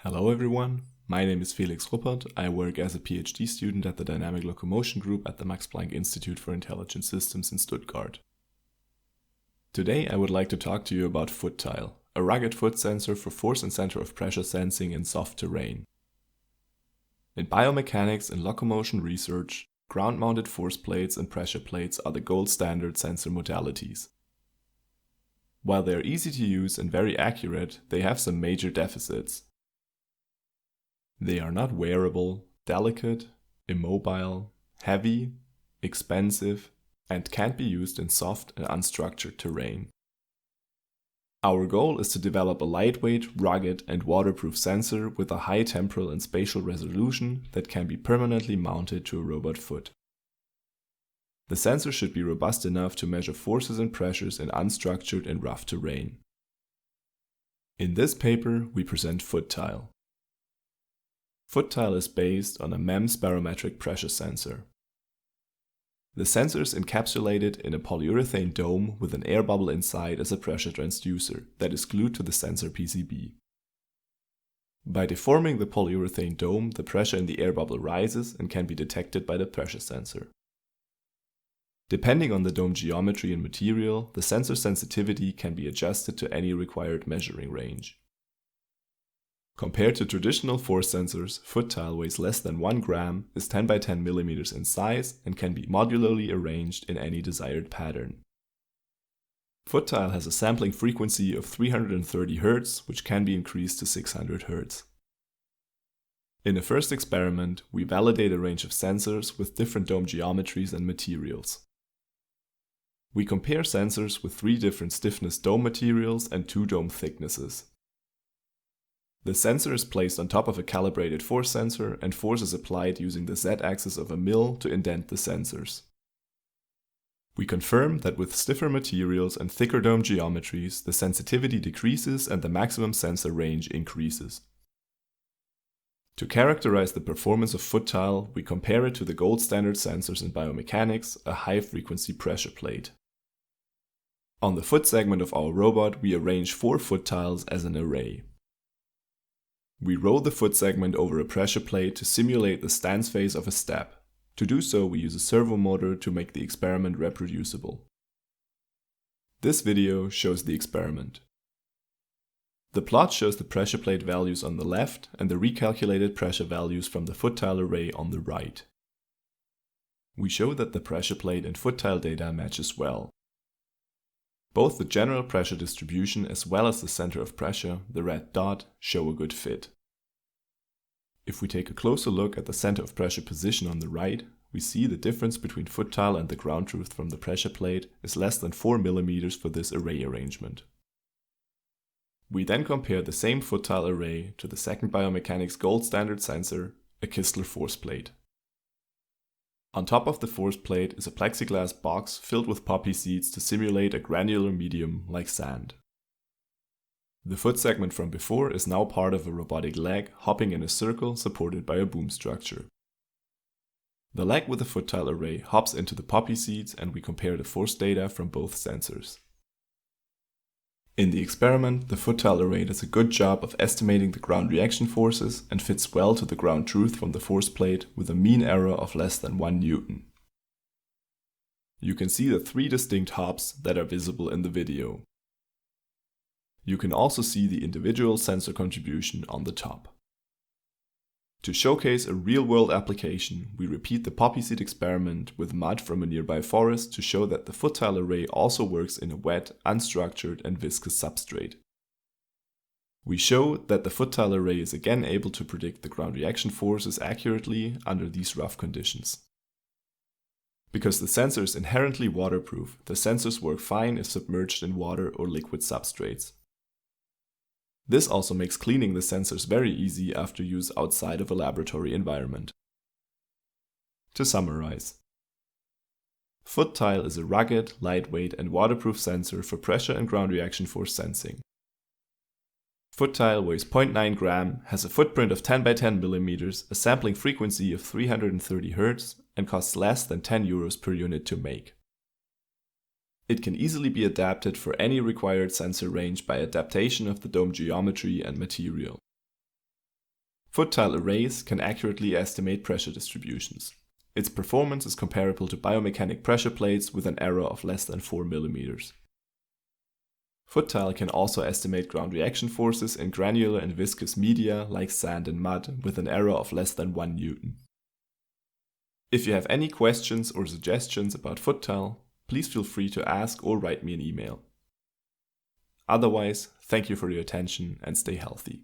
Hello everyone, my name is Felix Ruppert. I work as a PhD student at the Dynamic Locomotion group at the Max Planck Institute for Intelligent Systems in Stuttgart. Today I would like to talk to you about FootTile, a rugged foot sensor for force and center of pressure sensing in soft terrain. In biomechanics and locomotion research, ground-mounted force plates and pressure plates are the gold standard sensor modalities. While they are easy to use and very accurate, they have some major deficits. They are not wearable, delicate, immobile, heavy, expensive, and can't be used in soft and unstructured terrain. Our goal is to develop a lightweight, rugged, and waterproof sensor with a high temporal and spatial resolution that can be permanently mounted to a robot foot. The sensor should be robust enough to measure forces and pressures in unstructured and rough terrain. In this paper, we present FootTile. FootTile is based on a MEMS barometric pressure sensor. The sensor is encapsulated in a polyurethane dome with an air bubble inside as a pressure transducer that is glued to the sensor PCB. By deforming the polyurethane dome, the pressure in the air bubble rises and can be detected by the pressure sensor. Depending on the dome geometry and material, the sensor sensitivity can be adjusted to any required measuring range. Compared to traditional force sensors, FootTile weighs less than 1 gram, is 10 by 10 millimeters in size, and can be modularly arranged in any desired pattern. FootTile has a sampling frequency of 330 Hz, which can be increased to 600 Hz. In a first experiment, we validate a range of sensors with different dome geometries and materials. We compare sensors with 3 different stiffness dome materials and 2 dome thicknesses. The sensor is placed on top of a calibrated force sensor and force is applied using the Z-axis of a mill to indent the sensors. We confirm that with stiffer materials and thicker dome geometries, the sensitivity decreases and the maximum sensor range increases. To characterize the performance of FootTile, we compare it to the gold standard sensors in biomechanics, a high-frequency pressure plate. On the foot segment of our robot, we arrange 4 FootTiles as an array. We roll the foot segment over a pressure plate to simulate the stance phase of a step. To do so, we use a servo motor to make the experiment reproducible. This video shows the experiment. The plot shows the pressure plate values on the left and the recalculated pressure values from the FootTile array on the right. We show that the pressure plate and FootTile data matches well. Both the general pressure distribution as well as the center of pressure, the red dot, show a good fit. If we take a closer look at the center of pressure position on the right, we see the difference between FootTile and the ground truth from the pressure plate is less than 4 mm for this array arrangement. We then compare the same FootTile array to the second biomechanics gold standard sensor, a Kistler force plate. On top of the force plate is a plexiglass box filled with poppy seeds to simulate a granular medium like sand. The foot segment from before is now part of a robotic leg hopping in a circle supported by a boom structure. The leg with the FootTile array hops into the poppy seeds and we compare the force data from both sensors. In the experiment, the FootTile array does a good job of estimating the ground reaction forces and fits well to the ground truth from the force plate with a mean error of less than 1 Newton. You can see the 3 distinct hops that are visible in the video. You can also see the individual sensor contribution on the top. To showcase a real-world application, we repeat the poppy seed experiment with mud from a nearby forest to show that the FootTile array also works in a wet, unstructured and viscous substrate. We show that the FootTile array is again able to predict the ground reaction forces accurately under these rough conditions. Because the sensor is inherently waterproof, the sensors work fine if submerged in water or liquid substrates. This also makes cleaning the sensors very easy after use outside of a laboratory environment. To summarize, FootTile is a rugged, lightweight and waterproof sensor for pressure and ground reaction force sensing. FootTile weighs 0.9 gram, has a footprint of 10 by 10 millimeters, a sampling frequency of 330 Hz and costs less than 10 euros per unit to make. It can easily be adapted for any required sensor range by adaptation of the dome geometry and material. FootTile arrays can accurately estimate pressure distributions. Its performance is comparable to biomechanic pressure plates with an error of less than 4 mm. FootTile can also estimate ground reaction forces in granular and viscous media like sand and mud with an error of less than 1 Newton. If you have any questions or suggestions about FootTile, please feel free to ask or write me an email. Otherwise, thank you for your attention and stay healthy.